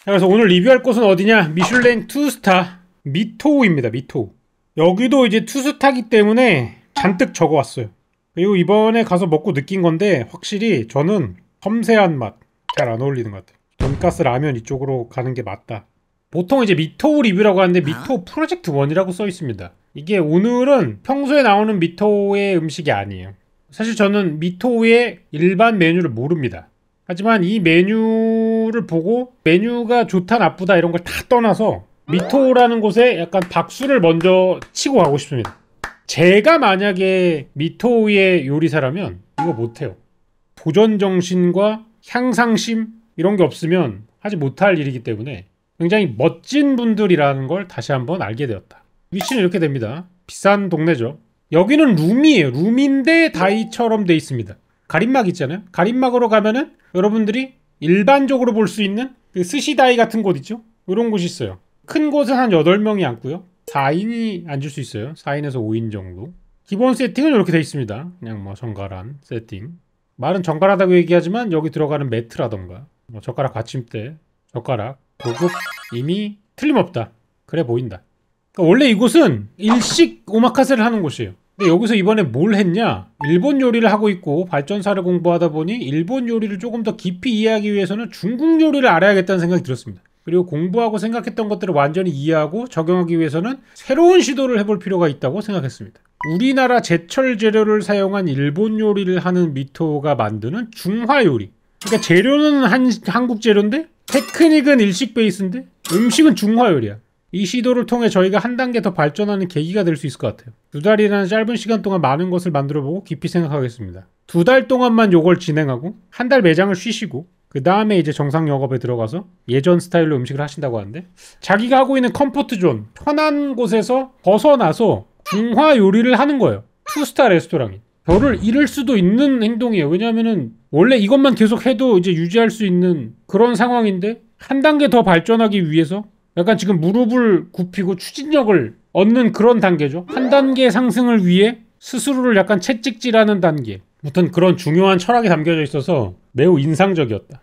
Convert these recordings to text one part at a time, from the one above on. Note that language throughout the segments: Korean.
그래서 오늘 리뷰할 곳은 어디냐? 미슐랭 투스타 미토우입니다. 미토우. 여기도 이제 투스타기 때문에 잔뜩 적어왔어요. 그리고 이번에 가서 먹고 느낀 건데 확실히 저는 섬세한 맛 잘 안 어울리는 것 같아요. 돈가스 라면 이쪽으로 가는 게 맞다. 보통 이제 미토우 리뷰라고 하는데 미토우 프로젝트 1이라고 써 있습니다. 이게 오늘은 평소에 나오는 미토우의 음식이 아니에요. 사실 저는 미토우의 일반 메뉴를 모릅니다. 하지만 이 메뉴를 보고 메뉴가 좋다 나쁘다 이런 걸 다 떠나서 미토우라는 곳에 약간 박수를 먼저 치고 가고 싶습니다. 제가 만약에 미토우의 요리사라면 이거 못해요. 도전정신과 향상심 이런 게 없으면 하지 못할 일이기 때문에 굉장히 멋진 분들이라는 걸 다시 한번 알게 되었다. 위치는 이렇게 됩니다. 비싼 동네죠. 여기는 룸이에요. 룸인데 다이처럼 돼 있습니다. 가림막 있잖아요. 가림막으로 가면은 여러분들이 일반적으로 볼 수 있는 그 스시다이 같은 곳 있죠? 이런 곳이 있어요. 큰 곳은 한 8명이 앉고요. 4인이 앉을 수 있어요. 4인에서 5인 정도. 기본 세팅은 이렇게 돼 있습니다. 그냥 뭐 정갈한 세팅. 말은 정갈하다고 얘기하지만 여기 들어가는 매트라던가 뭐 젓가락 받침대, 젓가락, 고급 이미 틀림없다. 그래 보인다. 그러니까 원래 이곳은 일식 오마카세를 하는 곳이에요. 근데 여기서 이번에 뭘 했냐? 일본 요리를 하고 있고 발전사를 공부하다 보니 일본 요리를 조금 더 깊이 이해하기 위해서는 중국 요리를 알아야겠다는 생각이 들었습니다. 그리고 공부하고 생각했던 것들을 완전히 이해하고 적용하기 위해서는 새로운 시도를 해볼 필요가 있다고 생각했습니다. 우리나라 제철 재료를 사용한 일본 요리를 하는 미토가 만드는 중화 요리. 그러니까 재료는 한국 재료인데 테크닉은 일식 베이스인데 음식은 중화 요리야. 이 시도를 통해 저희가 한 단계 더 발전하는 계기가 될 수 있을 것 같아요. 2달이라는 짧은 시간 동안 많은 것을 만들어보고 깊이 생각하겠습니다. 2달 동안만 요걸 진행하고 한 달 매장을 쉬시고 그 다음에 이제 정상 영업에 들어가서 예전 스타일로 음식을 하신다고 하는데 자기가 하고 있는 컴포트 존, 편한 곳에서 벗어나서 중화 요리를 하는 거예요. 투스타 레스토랑이. 별을 잃을 수도 있는 행동이에요. 왜냐하면은 원래 이것만 계속 해도 이제 유지할 수 있는 그런 상황인데 한 단계 더 발전하기 위해서 약간 지금 무릎을 굽히고 추진력을 얻는 그런 단계죠. 한 단계 상승을 위해 스스로를 약간 채찍질하는 단계. 아무튼 그런 중요한 철학이 담겨져 있어서 매우 인상적이었다.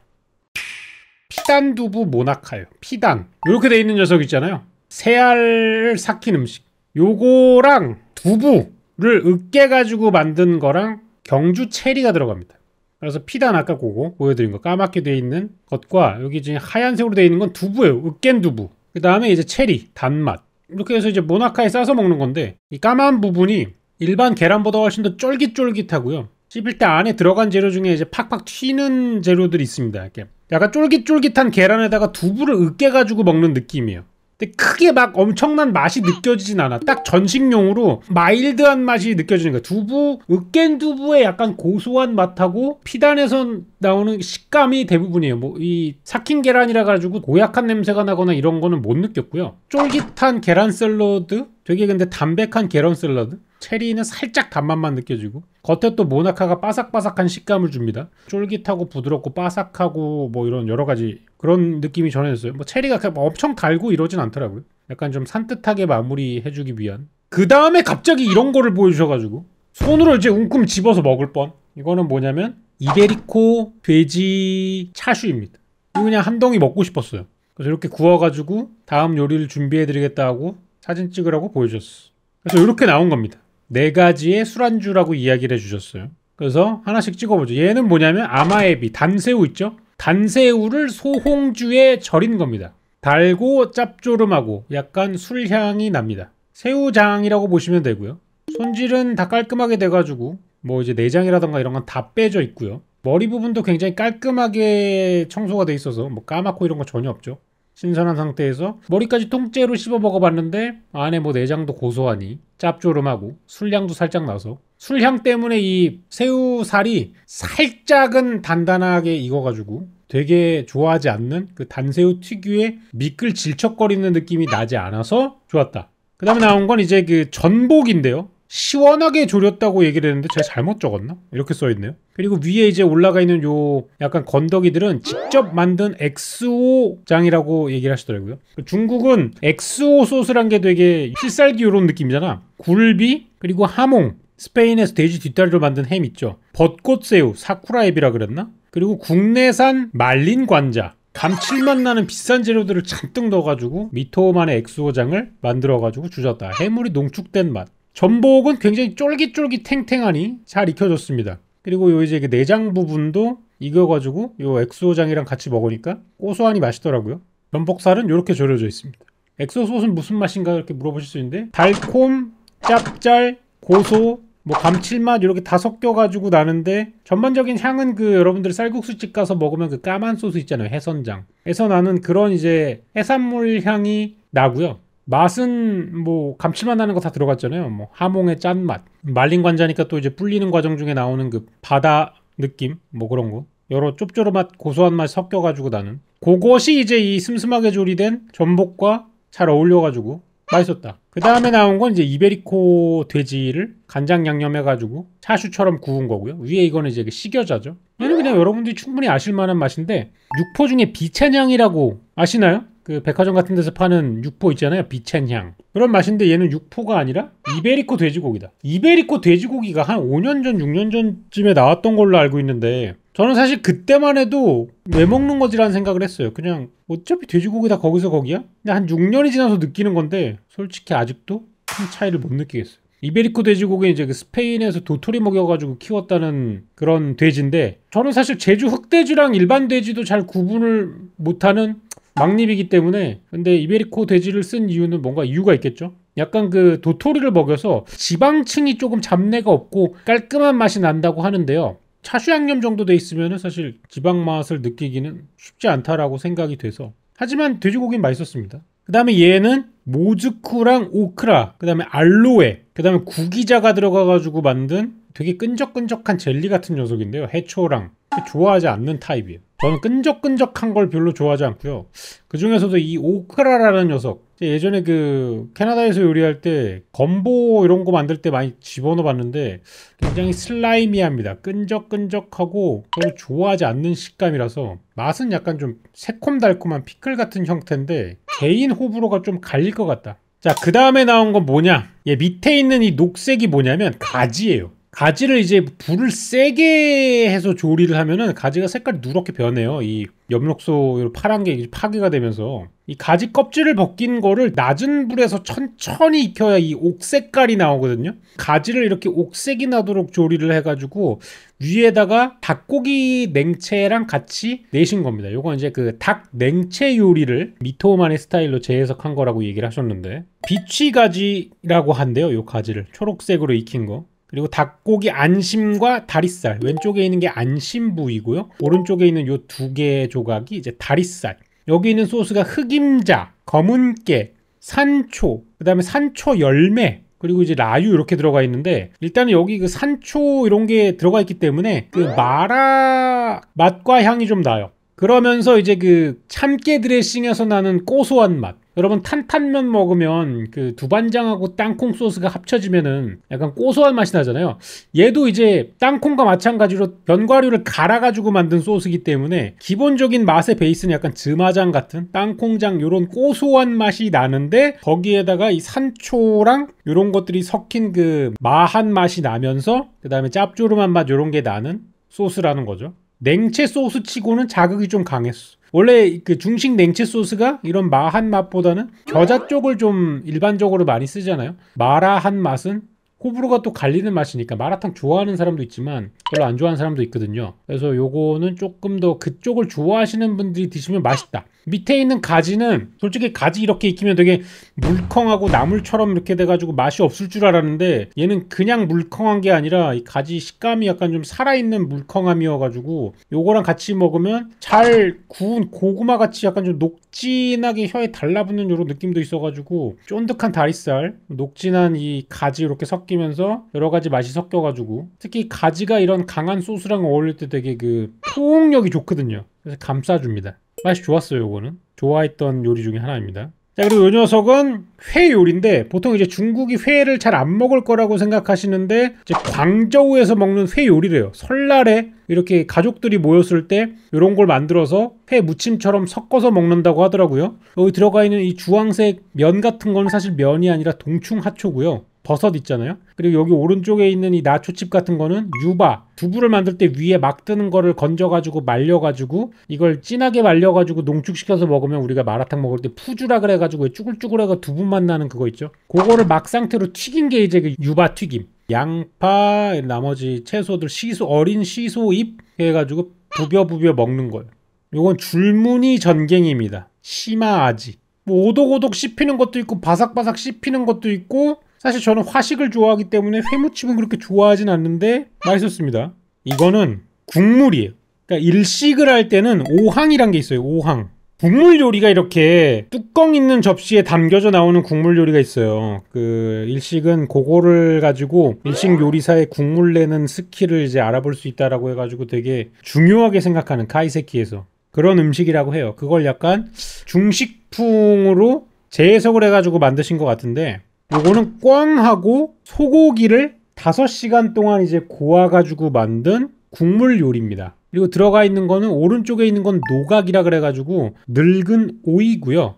피단 두부 모나카요. 피단. 이렇게 돼 있는 녀석 있잖아요. 새알을 삭힌 음식. 요거랑 두부를 으깨가지고 만든 거랑 경주 체리가 들어갑니다. 그래서 피단 아까 그거 보여드린 거 까맣게 돼 있는 것과 여기 지금 하얀색으로 돼 있는 건 두부예요. 으깬 두부. 그 다음에 이제 체리, 단맛. 이렇게 해서 이제 모나카에 싸서 먹는 건데 이 까만 부분이 일반 계란보다 훨씬 더 쫄깃쫄깃하고요. 씹을 때 안에 들어간 재료 중에 이제 팍팍 튀는 재료들이 있습니다. 이렇게 약간 쫄깃쫄깃한 계란에다가 두부를 으깨가지고 먹는 느낌이에요. 근데 크게 막 엄청난 맛이 느껴지진 않아. 딱 전식용으로 마일드한 맛이 느껴지는 거야. 두부, 으깬 두부의 약간 고소한 맛하고 피단에서 나오는 식감이 대부분이에요. 뭐 이 삭힌 계란이라 가지고 고약한 냄새가 나거나 이런 거는 못 느꼈고요. 쫄깃한 계란 샐러드, 되게 근데 담백한 계란 샐러드. 체리는 살짝 단맛만 느껴지고 겉에 또 모나카가 바삭바삭한 식감을 줍니다. 쫄깃하고 부드럽고 바삭하고 뭐 이런 여러 가지 그런 느낌이 전해졌어요. 뭐 체리가 엄청 달고 이러진 않더라고요. 약간 좀 산뜻하게 마무리해주기 위한. 그 다음에 갑자기 이런 거를 보여주셔가지고 손으로 이제 웅큼 집어서 먹을 뻔. 이거는 뭐냐면 이베리코 돼지 차슈입니다. 이거 그냥 한 덩이 먹고 싶었어요. 그래서 이렇게 구워가지고 다음 요리를 준비해드리겠다 하고 사진 찍으라고 보여줬어. 그래서 이렇게 나온 겁니다. 4가지의 술안주라고 이야기를 해주셨어요. 그래서 하나씩 찍어보죠. 얘는 뭐냐면 아마에비, 단새우 있죠? 단새우를 소홍주에 절인 겁니다. 달고 짭조름하고 약간 술향이 납니다. 새우장이라고 보시면 되고요. 손질은 다 깔끔하게 돼가지고 뭐 이제 내장이라던가 이런 건 다 빼져 있고요. 머리 부분도 굉장히 깔끔하게 청소가 돼 있어서 뭐 까맣고 이런 거 전혀 없죠. 신선한 상태에서 머리까지 통째로 씹어 먹어봤는데 안에 뭐 내장도 고소하니 짭조름하고 술향도 살짝 나서 술향 때문에 이 새우살이 살짝은 단단하게 익어가지고 되게 좋아하지 않는 그 단새우 특유의 미끌 질척거리는 느낌이 나지 않아서 좋았다. 그 다음에 나온 건 이제 그 전복인데요. 시원하게 졸였다고 얘기를 했는데 제가 잘못 적었나? 이렇게 써있네요. 그리고 위에 이제 올라가 있는 요 약간 건더기들은 직접 만든 엑스오장이라고 얘기를 하시더라고요. 중국은 엑스오 소스란 게 되게 필살기 요런 느낌이잖아. 굴비 그리고 하몽, 스페인에서 돼지 뒷다리로 만든 햄 있죠. 벚꽃새우, 사쿠라에비라 그랬나? 그리고 국내산 말린 관자, 감칠맛 나는 비싼 재료들을 잔뜩 넣어가지고 미토만의 엑스오장을 만들어가지고 주셨다. 해물이 농축된 맛. 전복은 굉장히 쫄깃쫄깃 탱탱하니 잘 익혀졌습니다. 그리고 요 이제 그 내장 부분도 익어가지고 요 엑스오장이랑 같이 먹으니까 고소하니 맛있더라고요. 전복살은 이렇게 절여져 있습니다. 엑소 소스는 무슨 맛인가 이렇게 물어보실 수 있는데 달콤, 짭짤, 고소, 뭐 감칠맛 이렇게 다 섞여가지고 나는데 전반적인 향은 그 여러분들 쌀국수집 가서 먹으면 그 까만 소스 있잖아요. 해선장. 에서 나는 그런 이제 해산물 향이 나고요. 맛은 뭐 감칠맛 나는 거 다 들어갔잖아요. 뭐 하몽의 짠맛. 말린 관자니까 또 이제 불리는 과정 중에 나오는 그 바다 느낌 뭐 그런 거. 여러 짭조름맛 고소한 맛 섞여가지고 나는 그것이 이제 이 슴슴하게 조리된 전복과 잘 어울려가지고 맛있었다. 그 다음에 나온 건 이제 이베리코 돼지를 간장 양념해가지고 차슈처럼 구운 거고요. 위에 이거는 이제 식여자죠. 얘는 그냥 여러분들이 충분히 아실 만한 맛인데 육포 중에 비첸향이라고 아시나요? 그 백화점 같은 데서 파는 육포 있잖아요. 비첸향. 그런 맛인데 얘는 육포가 아니라 이베리코 돼지고기다. 이베리코 돼지고기가 한 5년 전, 6년 전쯤에 나왔던 걸로 알고 있는데 저는 사실 그때만 해도 왜 먹는 거지라는 생각을 했어요. 그냥 어차피 돼지고기 다 거기서 거기야? 근데 한 6년이 지나서 느끼는 건데 솔직히 아직도 큰 차이를 못 느끼겠어요. 이베리코 돼지고기는 이제 그 스페인에서 도토리 먹여가지고 키웠다는 그런 돼지인데 저는 사실 제주 흑돼지랑 일반 돼지도 잘 구분을 못하는 막립이기 때문에 근데 이베리코 돼지를 쓴 이유는 뭔가 이유가 있겠죠? 약간 그 도토리를 먹여서 지방층이 조금 잡내가 없고 깔끔한 맛이 난다고 하는데요. 차슈 양념 정도 돼 있으면 사실 지방 맛을 느끼기는 쉽지 않다라고 생각이 돼서 하지만 돼지고기는 맛있었습니다. 그 다음에 얘는 모즈쿠랑 오크라, 그 다음에 알로에, 그 다음에 구기자가 들어가가지고 만든 되게 끈적끈적한 젤리 같은 녀석인데요. 해초랑 좋아하지 않는 타입이에요. 저는 끈적끈적한 걸 별로 좋아하지 않고요. 그 중에서도 이 오크라라는 녀석 예전에 그 캐나다에서 요리할 때 건보 이런 거 만들 때 많이 집어넣어 봤는데 굉장히 슬라이미합니다. 끈적끈적하고 별로 좋아하지 않는 식감이라서 맛은 약간 좀 새콤달콤한 피클 같은 형태인데 개인 호불호가 좀 갈릴 것 같다. 자, 그 다음에 나온 건 뭐냐? 얘 밑에 있는 이 녹색이 뭐냐면 가지예요. 가지를 이제 불을 세게 해서 조리를 하면은 가지가 색깔이 누렇게 변해요. 이 엽록소 파란 게 파괴가 되면서 이 가지 껍질을 벗긴 거를 낮은 불에서 천천히 익혀야 이 옥색깔이 나오거든요. 가지를 이렇게 옥색이 나도록 조리를 해가지고 위에다가 닭고기 냉채랑 같이 내신 겁니다. 요건 이제 그 닭 냉채 요리를 미토만의 스타일로 재해석한 거라고 얘기를 하셨는데 비취가지라고 한대요. 요 가지를 초록색으로 익힌 거. 그리고 닭고기 안심과 다리살, 왼쪽에 있는 게 안심 부위고요. 오른쪽에 있는 요 두 개의 조각이 이제 다리살. 여기 있는 소스가 흑임자, 검은깨, 산초, 그 다음에 산초 열매, 그리고 이제 라유 이렇게 들어가 있는데 일단은 여기 그 산초 이런 게 들어가 있기 때문에 그 마라 맛과 향이 좀 나요. 그러면서 이제 그 참깨 드레싱에서 나는 고소한 맛. 여러분 탄탄면 먹으면 그 두반장하고 땅콩 소스가 합쳐지면은 약간 고소한 맛이 나잖아요. 얘도 이제 땅콩과 마찬가지로 견과류를 갈아가지고 만든 소스이기 때문에 기본적인 맛의 베이스는 약간 즈마장 같은 땅콩장 요런 고소한 맛이 나는데 거기에다가 이 산초랑 요런 것들이 섞인 그 마한 맛이 나면서 그 다음에 짭조름한 맛 요런 게 나는 소스라는 거죠. 냉채 소스 치고는 자극이 좀 강했어. 원래 그 중식 냉채 소스가 이런 마한 맛보다는 겨자 쪽을 좀 일반적으로 많이 쓰잖아요. 마라한 맛은 호불호가 또 갈리는 맛이니까 마라탕 좋아하는 사람도 있지만 별로 안 좋아하는 사람도 있거든요. 그래서 요거는 조금 더 그쪽을 좋아하시는 분들이 드시면 맛있다. 밑에 있는 가지는 솔직히 가지 이렇게 익히면 되게 물컹하고 나물처럼 이렇게 돼가지고 맛이 없을 줄 알았는데 얘는 그냥 물컹한 게 아니라 이 가지 식감이 약간 좀 살아있는 물컹함이어가지고 요거랑 같이 먹으면 잘 구운 고구마 같이 약간 좀 녹진하게 혀에 달라붙는 요런 느낌도 있어가지고 쫀득한 다리살, 녹진한 이 가지 이렇게 섞이면서 여러 가지 맛이 섞여가지고 특히 가지가 이런 강한 소스랑 어울릴 때 되게 그 포용력이 좋거든요. 그래서 감싸줍니다. 맛이 좋았어요. 요거는 좋아했던 요리 중에 하나입니다. 자, 그리고 이 녀석은 회 요리인데 보통 이제 중국이 회를 잘 안 먹을 거라고 생각하시는데 이제 광저우에서 먹는 회 요리래요. 설날에 이렇게 가족들이 모였을 때 이런 걸 만들어서 회 무침처럼 섞어서 먹는다고 하더라고요. 여기 들어가 있는 이 주황색 면 같은 건 사실 면이 아니라 동충하초고요. 버섯 있잖아요. 그리고 여기 오른쪽에 있는 이 나초칩 같은 거는 유바. 두부를 만들 때 위에 막 뜨는 거를 건져가지고 말려가지고 이걸 진하게 말려가지고 농축시켜서 먹으면 우리가 마라탕 먹을 때 푸주라 그래가지고 쭈글쭈글해가 두부 맛 나는 그거 있죠. 그거를 막 상태로 튀긴 게 이제 그 유바 튀김. 양파, 나머지 채소들, 어린 시소잎 해가지고 부벼 먹는 거예요. 요건 줄무늬 전갱이입니다. 시마아지. 뭐 오독오독 씹히는 것도 있고 바삭바삭 씹히는 것도 있고, 사실 저는 화식을 좋아하기 때문에 회무침은 그렇게 좋아하진 않는데 맛있었습니다. 이거는 국물이에요. 그러니까 일식을 할 때는 오항이란 게 있어요. 오항. 국물 요리가 이렇게 뚜껑 있는 접시에 담겨져 나오는 국물 요리가 있어요. 그 일식은 그거를 가지고 일식 요리사의 국물 내는 스킬을 이제 알아볼 수 있다라고 해가지고 되게 중요하게 생각하는 카이세키에서 그런 음식이라고 해요. 그걸 약간 중식풍으로 재해석을 해가지고 만드신 것 같은데, 요거는 꽝하고 소고기를 5시간 동안 이제 고아가지고 만든 국물 요리입니다. 그리고 들어가 있는 거는 오른쪽에 있는 건 노각이라 그래가지고 늙은 오이고요.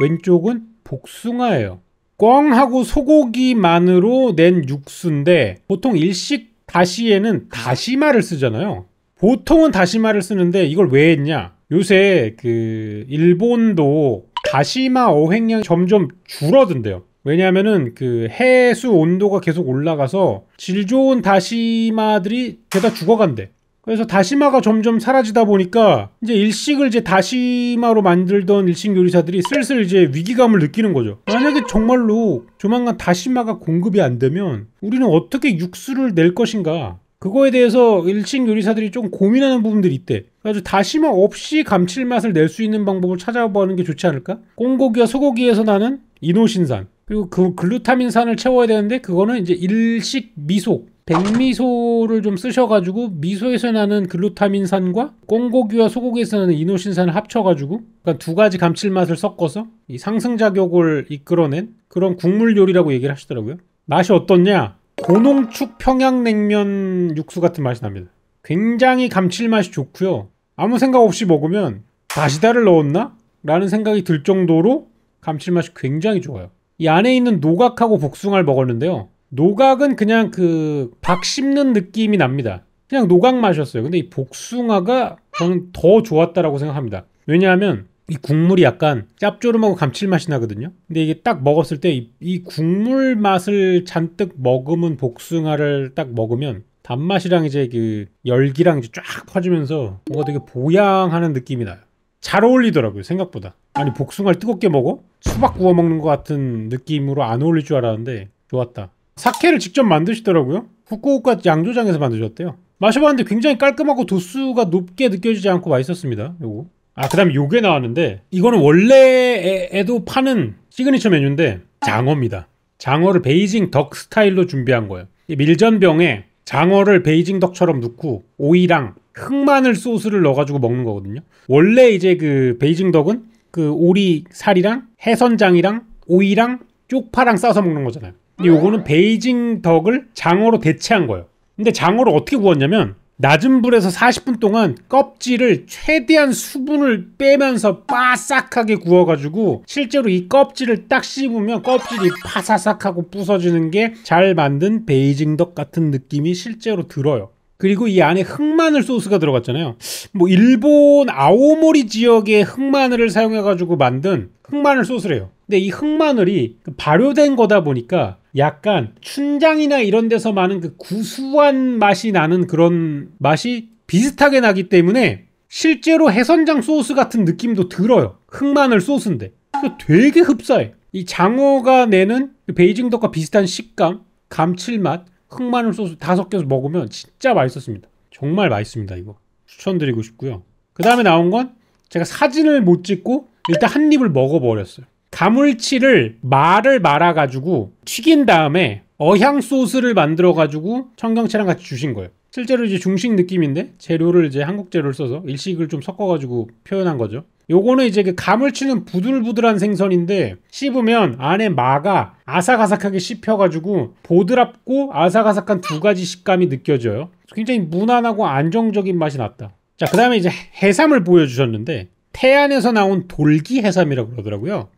왼쪽은 복숭아예요. 꽝하고 소고기만으로 낸 육수인데, 보통 일식 다시에는 다시마를 쓰잖아요. 보통은 다시마를 쓰는데 이걸 왜 했냐? 요새 그 일본도 다시마 어획량이 점점 줄어든대요. 왜냐하면은 그 해수 온도가 계속 올라가서 질 좋은 다시마들이 죄다 죽어간대. 그래서 다시마가 점점 사라지다 보니까 이제 일식을 이제 다시마로 만들던 일식 요리사들이 슬슬 이제 위기감을 느끼는 거죠. 만약에 정말로 조만간 다시마가 공급이 안 되면 우리는 어떻게 육수를 낼 것인가? 그거에 대해서 일식 요리사들이 좀 고민하는 부분들이 있대. 그래서 다시마 없이 감칠맛을 낼 수 있는 방법을 찾아보는 게 좋지 않을까? 꽁고기와 소고기에서 나는 이노신산, 그리고 그 글루타민산을 채워야 되는데, 그거는 이제 일식 미소, 백미소를 좀 쓰셔가지고 미소에서 나는 글루타민산과 꽁고기와 소고기에서 나는 이노신산을 합쳐가지고, 그러니까 두 가지 감칠맛을 섞어서 이 상승작용을 이끌어낸 그런 국물 요리라고 얘기를 하시더라고요. 맛이 어떻냐? 고농축 평양냉면 육수 같은 맛이 납니다. 굉장히 감칠맛이 좋고요. 아무 생각 없이 먹으면 다시다를 넣었나? 라는 생각이 들 정도로 감칠맛이 굉장히 좋아요. 이 안에 있는 노각하고 복숭아를 먹었는데요. 노각은 그냥 그 박 씹는 느낌이 납니다. 그냥 노각 맛이었어요. 근데 이 복숭아가 저는 더 좋았다라고 생각합니다. 왜냐하면 이 국물이 약간 짭조름하고 감칠맛이 나거든요. 근데 이게 딱 먹었을 때 이 국물 맛을 잔뜩 머금은 복숭아를 딱 먹으면 단맛이랑 이제 그 열기랑 이제 쫙 퍼지면서 뭔가 되게 보양하는 느낌이 나요. 잘 어울리더라고요, 생각보다. 아니, 복숭아를 뜨겁게 먹어? 수박 구워 먹는 것 같은 느낌으로 안 어울릴 줄 알았는데 좋았다. 사케를 직접 만드시더라고요. 후쿠오카 양조장에서 만드셨대요. 마셔봤는데 굉장히 깔끔하고 도수가 높게 느껴지지 않고 맛있었습니다. 요거. 그 다음에 요게 나왔는데, 이거는 원래에도 파는 시그니처 메뉴인데 장어입니다. 장어를 베이징 덕 스타일로 준비한 거예요. 이 밀전병에 장어를 베이징 덕처럼 넣고 오이랑 흑마늘 소스를 넣어가지고 먹는 거거든요. 원래 이제 그 베이징 덕은 그 오리 살이랑 해선장이랑 오이랑 쪽파랑 싸서 먹는 거잖아요. 근데 요거는 베이징 덕을 장어로 대체한 거예요. 근데 장어를 어떻게 구웠냐면, 낮은 불에서 40분 동안 껍질을 최대한 수분을 빼면서 바삭하게 구워가지고 실제로 이 껍질을 딱 씹으면 껍질이 파사삭하고 부서지는 게 잘 만든 베이징덕 같은 느낌이 실제로 들어요. 그리고 이 안에 흑마늘 소스가 들어갔잖아요. 뭐 일본 아오모리 지역의 흑마늘을 사용해가지고 만든 흑마늘 소스래요. 근데 이 흑마늘이 발효된 거다 보니까 약간 춘장이나 이런 데서 많은 그 구수한 맛이 나는 그런 맛이 비슷하게 나기 때문에 실제로 해선장 소스 같은 느낌도 들어요. 흑마늘 소스인데 되게 흡사해. 이 장어가 내는 베이징덕과 비슷한 식감, 감칠맛, 흑마늘 소스 다 섞여서 먹으면 진짜 맛있었습니다. 정말 맛있습니다. 이거 추천드리고 싶고요. 그 다음에 나온 건 제가 사진을 못 찍고 일단 한 입을 먹어버렸어요. 가물치를 말을 말아가지고 튀긴 다음에 어향 소스를 만들어가지고 청경채랑 같이 주신 거예요. 실제로 이제 중식 느낌인데 재료를 이제 한국 재료를 써서 일식을 좀 섞어가지고 표현한 거죠. 요거는 이제 그 가물치는 부들부들한 생선인데 씹으면 안에 마가 아삭아삭하게 씹혀가지고 보드랍고 아삭아삭한 두 가지 식감이 느껴져요. 굉장히 무난하고 안정적인 맛이 났다. 자, 그 다음에 이제 해삼을 보여주셨는데, 태안에서 나온 돌기 해삼이라고 그러더라고요.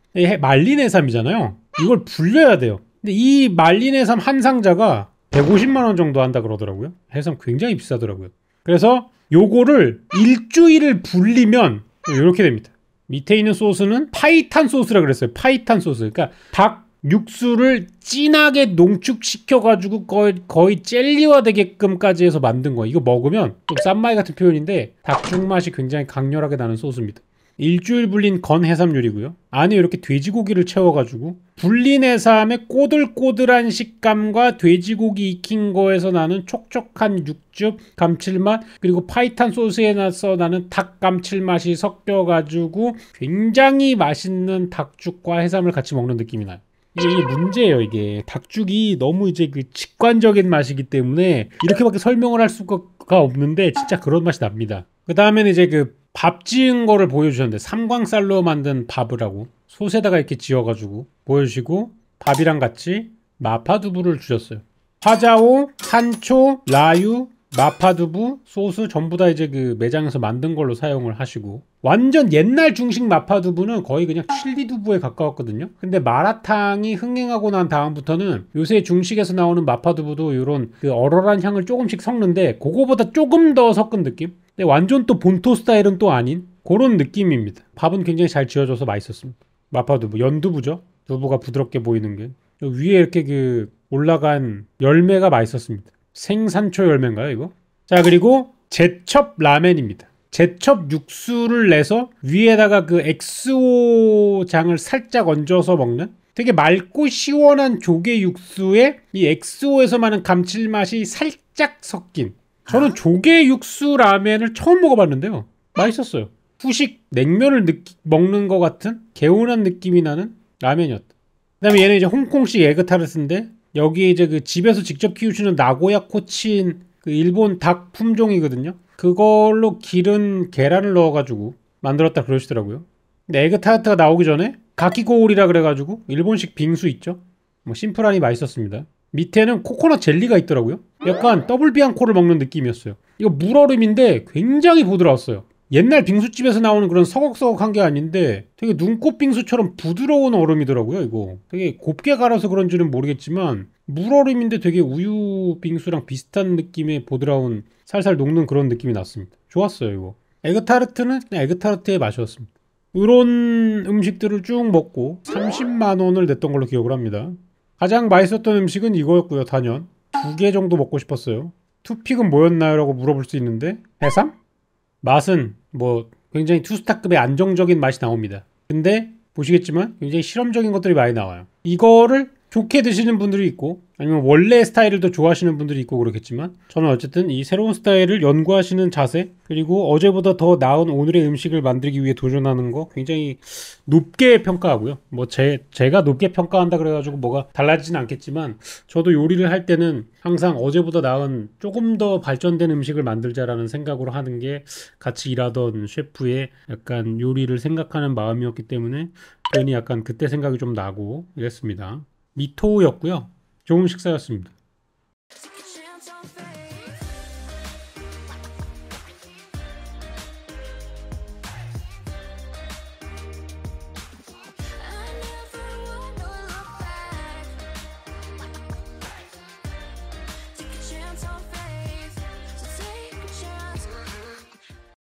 말린 해삼이잖아요. 이걸 불려야 돼요. 근데 이 말린 해삼 한 상자가 150만 원 정도 한다 그러더라고요. 해삼 굉장히 비싸더라고요. 그래서 요거를 일주일을 불리면 이렇게 됩니다. 밑에 있는 소스는 파이탄 소스라 그랬어요. 파이탄 소스. 그러니까 닭 육수를 진하게 농축시켜가지고 거의 젤리화 되게끔까지 해서 만든 거예요. 이거 먹으면 좀 쌈마이 같은 표현인데 닭죽 맛이 굉장히 강렬하게 나는 소스입니다. 일주일 불린 건 해삼 요리고요. 안에 이렇게 돼지고기를 채워가지고 불린 해삼의 꼬들꼬들한 식감과 돼지고기 익힌 거에서 나는 촉촉한 육즙, 감칠맛, 그리고 파이탄 소스에 나서 나는 닭 감칠맛이 섞여가지고 굉장히 맛있는 닭죽과 해삼을 같이 먹는 느낌이 나요. 이게 문제예요. 이게 닭죽이 너무 이제 그 직관적인 맛이기 때문에 이렇게밖에 설명을 할 수가 없는데 진짜 그런 맛이 납니다. 그 다음에는 이제 그 밥 지은 거를 보여주셨는데 삼광쌀로 만든 밥을 하고 솥에다가 이렇게 지어가지고 보여주시고 밥이랑 같이 마파두부를 주셨어요. 화자오, 산초, 라유, 마파두부, 소스 전부 다 이제 그 매장에서 만든 걸로 사용을 하시고 완전 옛날 중식 마파두부는 거의 그냥 칠리두부에 가까웠거든요. 근데 마라탕이 흥행하고 난 다음부터는 요새 중식에서 나오는 마파두부도 이런 그 얼얼한 향을 조금씩 섞는데 그거보다 조금 더 섞은 느낌? 근데 완전 또 본토 스타일은 또 아닌 그런 느낌입니다. 밥은 굉장히 잘 지어져서 맛있었습니다. 마파두부, 연두부죠. 두부가 부드럽게 보이는 게 위에 이렇게 그 올라간 열매가 맛있었습니다. 생산초 열매인가요 이거? 자, 그리고 제첩 라멘입니다. 제첩 육수를 내서 위에다가 그 엑스오장을 살짝 얹어서 먹는 되게 맑고 시원한 조개 육수에 이 엑스오에서 나는 감칠맛이 살짝 섞인, 저는 조개 육수 라멘을 처음 먹어봤는데요. 맛있었어요. 후식 냉면을 먹는 것 같은 개운한 느낌이 나는 라멘이었다. 그 다음에 얘는 이제 홍콩식 에그타르트인데 여기에 이제 그 집에서 직접 키우시는 나고야 코치인 그 일본 닭 품종이거든요. 그걸로 기른 계란을 넣어가지고 만들었다 그러시더라고요. 근데 에그타르트가 나오기 전에 가키고울이라 그래가지고 일본식 빙수 있죠. 뭐 심플하니 맛있었습니다. 밑에는 코코넛 젤리가 있더라고요. 약간 더블 비앙코를 먹는 느낌이었어요. 이거 물얼음인데 굉장히 부드러웠어요. 옛날 빙수집에서 나오는 그런 서걱서걱한 게 아닌데 되게 눈꽃 빙수처럼 부드러운 얼음이더라고요. 이거 되게 곱게 갈아서 그런지는 모르겠지만 물얼음인데 되게 우유 빙수랑 비슷한 느낌의 부드러운 살살 녹는 그런 느낌이 났습니다. 좋았어요. 이거 에그타르트는 그냥 에그타르트의 맛이었습니다. 이런 음식들을 쭉 먹고 30만 원을 냈던 걸로 기억을 합니다. 가장 맛있었던 음식은 이거였고요. 단연 2개 정도 먹고 싶었어요. 투픽은 뭐였나요? 라고 물어볼 수 있는데 해삼? 맛은 뭐 굉장히 투스타급의 안정적인 맛이 나옵니다. 근데 보시겠지만 굉장히 실험적인 것들이 많이 나와요. 이거를 좋게 드시는 분들이 있고 아니면 원래 스타일을 더 좋아하시는 분들이 있고 그렇겠지만 저는 어쨌든 이 새로운 스타일을 연구하시는 자세, 그리고 어제보다 더 나은 오늘의 음식을 만들기 위해 도전하는 거 굉장히 높게 평가하고요. 뭐 제가 높게 평가한다 그래가지고 뭐가 달라지진 않겠지만 저도 요리를 할 때는 항상 어제보다 나은 조금 더 발전된 음식을 만들자라는 생각으로 하는 게 같이 일하던 셰프의 약간 요리를 생각하는 마음이었기 때문에 괜히 약간 그때 생각이 좀 나고 이랬습니다. 미토였고요. 좋은 식사였습니다.